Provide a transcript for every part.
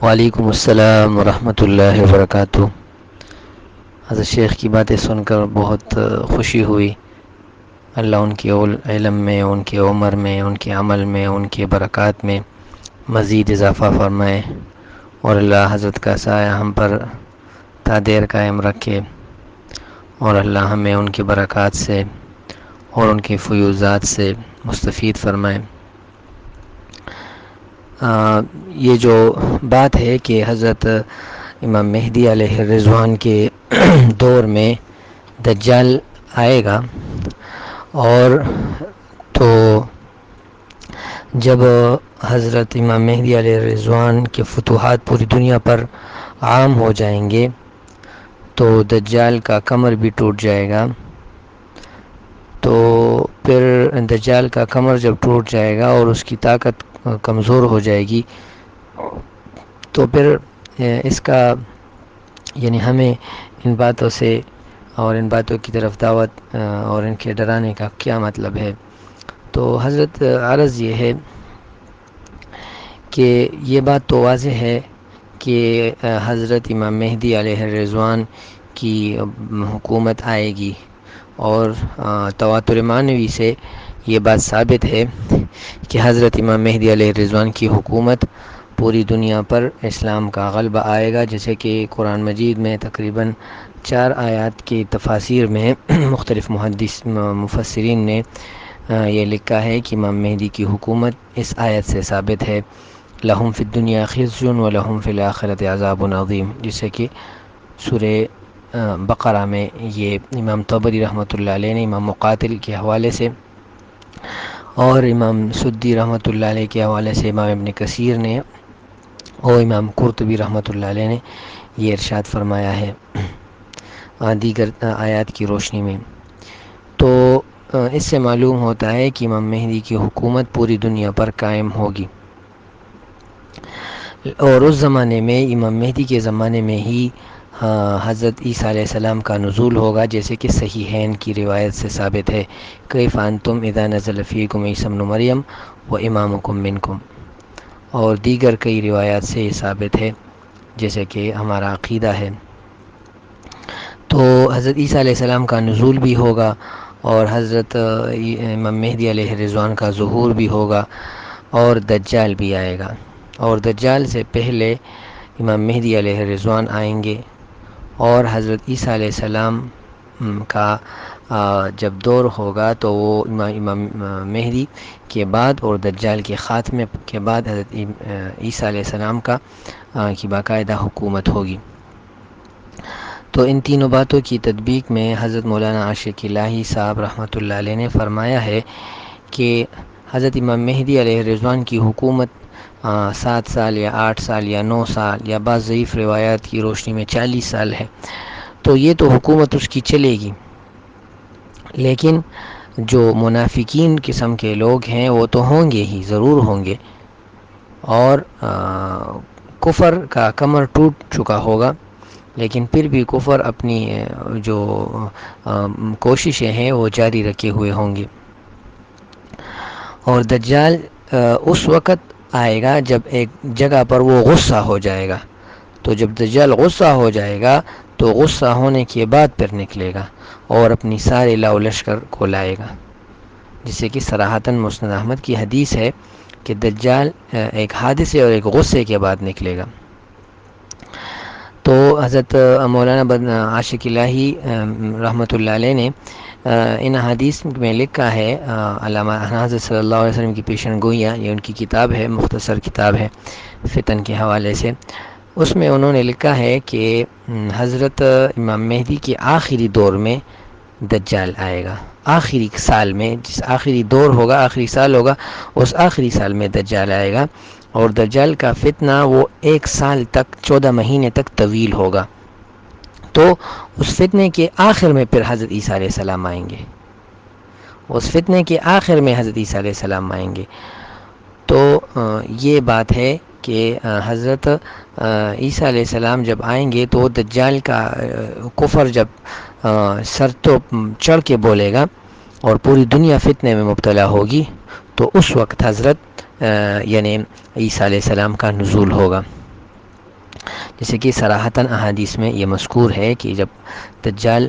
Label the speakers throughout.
Speaker 1: وعلیکم السلام ورحمۃ اللہ وبرکاتہ۔ حضرت شیخ کی باتیں سن کر بہت خوشی ہوئی۔ اللہ ان کے علم میں، ان کے عمر میں، ان کے عمل میں، ان کے برکات میں مزید اضافہ فرمائے، اور اللہ حضرت کا سایہ ہم پر تا دیر قائم رکھے، اور اللہ ہمیں ان کی برکات سے اور ان کی فیوضات سے مستفید فرمائے۔ یہ جو بات ہے کہ حضرت امام مہدی علیہ الرضوان کے دور میں دجال آئے گا، اور تو جب حضرت امام مہدی علیہ الرضوان کے فتوحات پوری دنیا پر عام ہو جائیں گے تو دجال کا کمر بھی ٹوٹ جائے گا۔ تو پھر دجال کا کمر جب ٹوٹ جائے گا اور اس کی طاقت کمزور ہو جائے گی، تو پھر اس کا یعنی ہمیں ان باتوں سے اور ان باتوں کی طرف دعوت اور ان کے ڈرانے کا کیا مطلب ہے؟ تو حضرت عرض یہ ہے کہ یہ بات تو واضح ہے کہ حضرت امام مہدی علیہ الرضوان کی حکومت آئے گی، اور تواتر معنوی سے یہ بات ثابت ہے کہ حضرت امام مہدی علیہ الرضوان کی حکومت پوری دنیا پر اسلام کا غلبہ آئے گا، جیسے کہ قرآن مجید میں تقریباً 4 آیات کی تفاسیر میں مختلف مفسرین نے یہ لکھا ہے کہ امام مہدی کی حکومت اس آیت سے ثابت ہے، لہم فی الدنیا خزی ولہم فی الآخرۃ عذاب عظیم، جسے کہ سورہ بقرہ میں یہ امام طبری رحمۃ اللہ علیہ نے امام مقاتل کے حوالے سے اور امام سدی رحمۃ اللہ علیہ کے حوالے سے امام ابن کثیر نے اور امام قرطبی رحمۃ اللہ علیہ نے یہ ارشاد فرمایا ہے دیگر آیات کی روشنی میں۔ تو اس سے معلوم ہوتا ہے کہ امام مہدی کی حکومت پوری دنیا پر قائم ہوگی، اور اس زمانے میں امام مہدی کے زمانے میں ہی حضرت عیسیٰ علیہ السلام کا نزول ہوگا، جیسے کہ صحیحین کی روایت سے ثابت ہے، کیف انتم اذا نزل فیکم عیسی ابن مریم و امامکم منکم، اور دیگر کئی روایات سے یہ ثابت ہے جیسے کہ ہمارا عقیدہ ہے۔ تو حضرت عیسیٰ علیہ السلام کا نزول بھی ہوگا، اور حضرت امام مہدی علیہ الرضوان کا ظہور بھی ہوگا، اور دجال بھی آئے گا، اور دجال سے پہلے امام مہدی علیہ الرضوان آئیں گے، اور حضرت عیسیٰ علیہ السلام کا جب دور ہوگا تو وہ امام مہدی کے بعد اور دجال کے خاتمے کے بعد حضرت عیسیٰ علیہ السلام کی باقاعدہ حکومت ہوگی۔ تو ان تینوں باتوں کی تطبیق میں حضرت مولانا عاشق الہی صاحب رحمۃ اللہ علیہ نے فرمایا ہے کہ حضرت امام مہدی علیہ الرضوان کی حکومت 7 سال یا 8 سال یا 9 سال یا بعض ضعیف روایات کی روشنی میں 40 سال ہے، تو یہ تو حکومت اس کی چلے گی، لیکن جو منافقین قسم کے لوگ ہیں وہ تو ہوں گے ہی، ضرور ہوں گے، اور کفر کا کمر ٹوٹ چکا ہوگا، لیکن پھر بھی کفر اپنی جو کوششیں ہیں وہ جاری رکھے ہوئے ہوں گے۔ اور دجال اس وقت آئے گا جب ایک جگہ پر وہ غصہ ہو جائے گا، تو جب دجال غصہ ہو جائے گا تو غصہ ہونے کے بعد پھر نکلے گا اور اپنی سارے لاؤ لشکر کو لائے گا، جسے کہ صراحتاً مسند احمد کی حدیث ہے کہ دجال ایک حادثے اور ایک غصے کے بعد نکلے گا۔ تو حضرت مولانا عاشق الہی رحمۃ اللہ علیہ نے ان حدیث میں لکھا ہے، علامہ حضرت صلی اللہ علیہ وسلم کی پیشن گوئیاں، یہ ان کی کتاب ہے، مختصر کتاب ہے فتن کے حوالے سے، اس میں انہوں نے لکھا ہے کہ حضرت امام مہدی کے آخری دور میں دجال آئے گا، آخری سال میں، جس آخری دور ہوگا، آخری سال ہوگا، اس آخری سال میں دجال آئے گا، اور دجال کا فتنہ وہ 1 سال تک 14 مہینے تک طویل ہوگا۔ تو اس فتنے کے آخر میں پھر حضرت عیسیٰ علیہ السلام آئیں گے، اس فتنے کے آخر میں حضرت عیسیٰ علیہ السلام آئیں گے۔ تو یہ بات ہے کہ حضرت عیسیٰ علیہ السلام جب آئیں گے تو دجال کا کفر جب سر تو چڑھ کے بولے گا اور پوری دنیا فتنے میں مبتلا ہوگی، تو اس وقت حضرت یعنی عیسیٰ علیہ السلام کا نزول ہوگا۔ جیسے کہ صراحتاً احادیث میں یہ مذکور ہے کہ جب دجال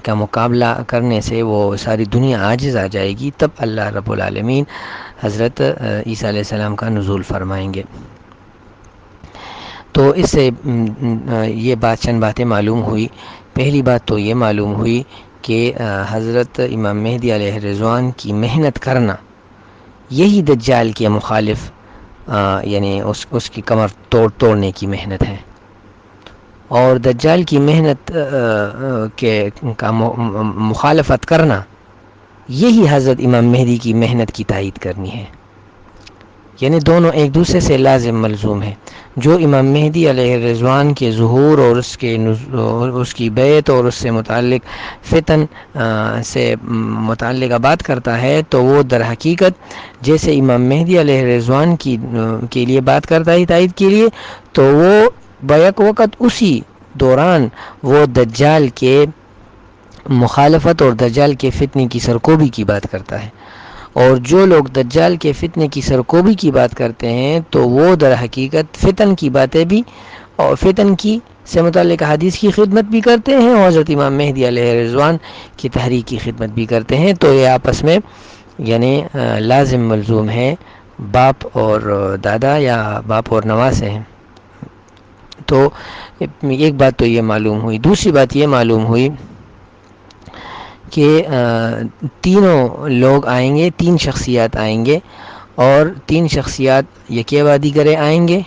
Speaker 1: کا مقابلہ کرنے سے وہ ساری دنیا عاجز آ جائے گی، تب اللہ رب العالمین حضرت عیسیٰ علیہ السلام کا نزول فرمائیں گے۔ تو اس سے یہ چند باتیں معلوم ہوئی۔ پہلی بات تو یہ معلوم ہوئی کہ حضرت امام مہدی علیہ الرضوان کی محنت کرنا یہی دجال کے مخالف یعنی اس کی کمر توڑنے کی محنت ہے، اور دجال کی محنت کا مخالفت کرنا یہی حضرت امام مہدی کی محنت کی تائید کرنی ہے، یعنی دونوں ایک دوسرے سے لازم ملزوم ہے۔ جو امام مہدی علیہ الرضوان کے ظہور اور اس کی بیعت اور اس سے متعلق فتن سے متعلقہ بات کرتا ہے، تو وہ در حقیقت جیسے امام مہدی علیہ الرضوان کے لیے بات کرتا ہے تائید کے لیے، تو وہ بیک وقت اسی دوران وہ دجال کے مخالفت اور دجال کے فتنے کی سرکوبی کی بات کرتا ہے۔ اور جو لوگ دجال کے فتنے کی سرکوبی کی بات کرتے ہیں تو وہ در حقیقت فتن کی باتیں بھی اور فتن کی سے متعلق حدیث کی خدمت بھی کرتے ہیں، اور حضرت امام مہدی علیہ الرضوان کی تحریک کی خدمت بھی کرتے ہیں۔ تو یہ آپس میں یعنی لازم ملزوم ہے، باپ اور دادا یا باپ اور نواسے ہیں۔ تو ایک بات تو یہ معلوم ہوئی۔ دوسری بات یہ معلوم ہوئی کہ تینوں لوگ آئیں گے، تین شخصیات آئیں گے، اور تین شخصیات یکے بعد دیگرے آئیں گے،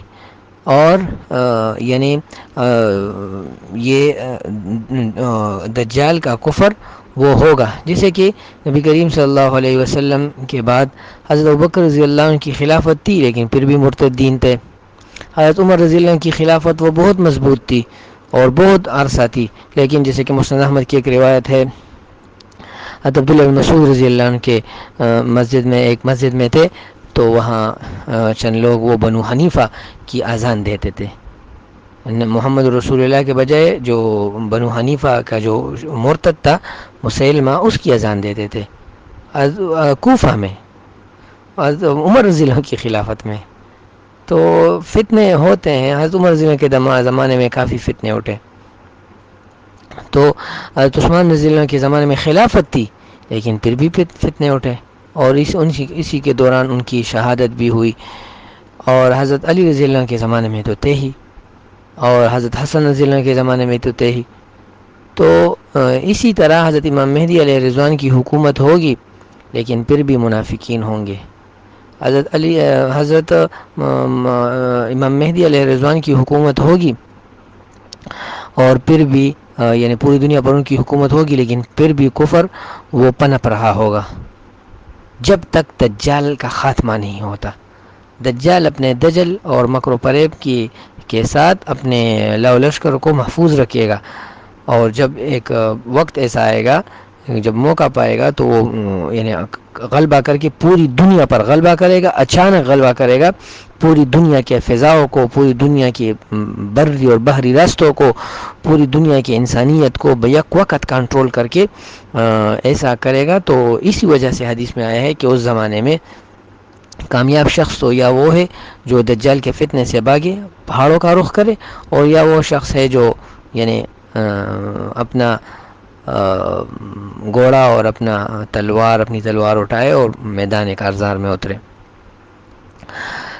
Speaker 1: اور یعنی یہ دجال کا کفر وہ ہوگا، جیسے کہ نبی کریم صلی اللہ علیہ وسلم کے بعد حضرت ابوبکر رضی اللہ عنہ کی خلافت تھی لیکن پھر بھی مرتدین تھے۔ حضرت عمر رضی اللہ عنہ کی خلافت وہ بہت مضبوط تھی اور بہت عرصہ تھی، لیکن جیسے کہ مسند احمد کی ایک روایت ہے، حضرت عبداللہ بن مسعود رضی اللہ عنہ کے ایک مسجد میں تھے، تو وہاں چند لوگ وہ بنو حنیفہ کی اذان دیتے تھے، محمد رسول اللہ کے بجائے جو بنو حنیفہ کا جو مرتد تھا مسیلمہ، اس کی اذان دیتے تھے کوفہ میں، عمر رضی اللہ عنہ کی خلافت میں۔ تو فتنے ہوتے ہیں، حضرت عمر رضی اللہ عنہ کے زمانے میں کافی فتنے اٹھے، تو حضرت عثمان رضی اللہ عنہ کے زمانے میں خلافت تھی لیکن پھر بھی فتنے اٹھے، اور اسی کے دوران ان کی شہادت بھی ہوئی، اور حضرت علی رضی اللہ عنہ کے زمانے میں تو تھے ہی، اور حضرت حسن رضی اللہ عنہ کے زمانے میں تو تھے ہی۔ تو اسی طرح حضرت امام مہدی علیہ الرضوان کی حکومت ہوگی لیکن پھر بھی منافقین ہوں گے۔ حضرت امام مہدی علیہ الرضوان کی حکومت ہوگی اور پھر بھی یعنی پوری دنیا پر ان کی حکومت ہوگی، لیکن پھر بھی کفر وہ پنپ رہا ہوگا جب تک دجال کا خاتمہ نہیں ہوتا۔ دجال اپنے دجل اور مکر و فریب کے ساتھ اپنے لو لشکر کو محفوظ رکھے گا، اور جب ایک وقت ایسا آئے گا، جب موقع پائے گا، تو وہ یعنی غلبہ کر کے پوری دنیا پر غلبہ کرے گا، اچانک غلبہ کرے گا، پوری دنیا کے فضاؤں کو، پوری دنیا کے بری اور بحری راستوں کو، پوری دنیا کی انسانیت کو بیک وقت کنٹرول کر کے ایسا کرے گا۔ تو اسی وجہ سے حدیث میں آیا ہے کہ اس زمانے میں کامیاب شخص تو یا وہ ہے جو دجال کے فتنے سے بھاگے، پہاڑوں کا رخ کرے، اور یا وہ شخص ہے جو یعنی اپنا گھوڑا اور اپنی تلوار اٹھائے اور میدان کارزار میں اترے۔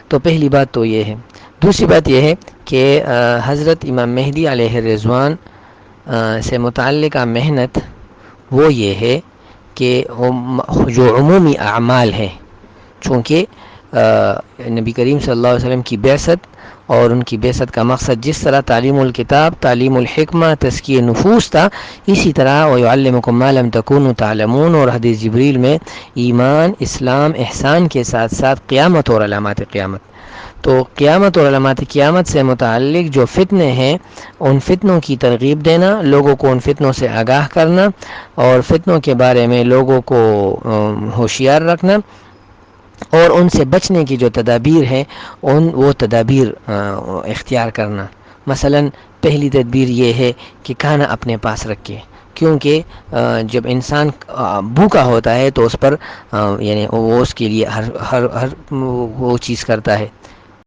Speaker 1: تو پہلی بات تو یہ ہے۔ دوسری بات یہ ہے کہ حضرت امام مہدی علیہ الرضوان سے متعلقہ محنت وہ یہ ہے کہ جو عمومی اعمال ہیں، چونکہ نبی کریم صلی اللہ علیہ وسلم کی بعثت اور ان کی بعثت کا مقصد جس طرح تعلیم الکتاب، تعلیم الحکمہ، تزکیہ نفوس تھا، اسی طرح وَيُعَلِّمُكُم مَّا لَمْ تَكُونُوا تَعْلَمُونَ، اور حدیث جبریل میں ایمان، اسلام، احسان کے ساتھ ساتھ قیامت اور علامات قیامت۔ تو قیامت اور علامات قیامت سے متعلق جو فتنے ہیں، ان فتنوں کی ترغیب دینا، لوگوں کو ان فتنوں سے آگاہ کرنا، اور فتنوں کے بارے میں لوگوں کو ہوشیار رکھنا، اور ان سے بچنے کی جو تدابیر ہیں وہ تدابیر اختیار کرنا۔ مثلا پہلی تدبیر یہ ہے کہ کھانا اپنے پاس رکھے، کیونکہ جب انسان بھوکا ہوتا ہے تو اس پر یعنی وہ اس کے لیے ہر وہ چیز کرتا ہے،